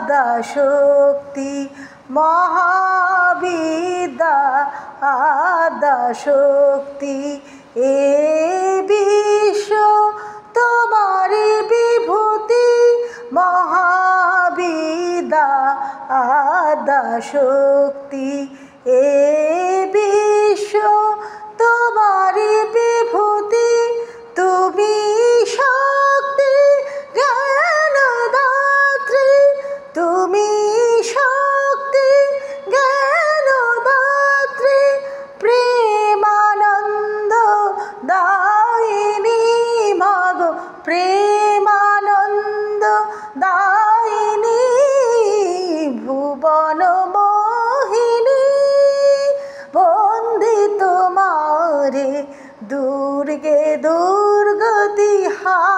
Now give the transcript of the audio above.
আদ্যাশক্তি মহাবিদ্যা আদ্যাশক্তি এ বিশ্ব তোমারি বিভূতি মহাবিদ্যা আদ্যাশক্তি এ বিশ্ব তোমারি বিভূতি তুমি শক্তি জ্ঞানদাত্রী তুমি শক্তি জ্ঞানদাত্রী প্রেমানন্দ দায়িনী মাগো প্রেমানন্দ দায়িনী ভুবন মোহিনী বন্দি তোমারে দুর্গে দুর্গতি হা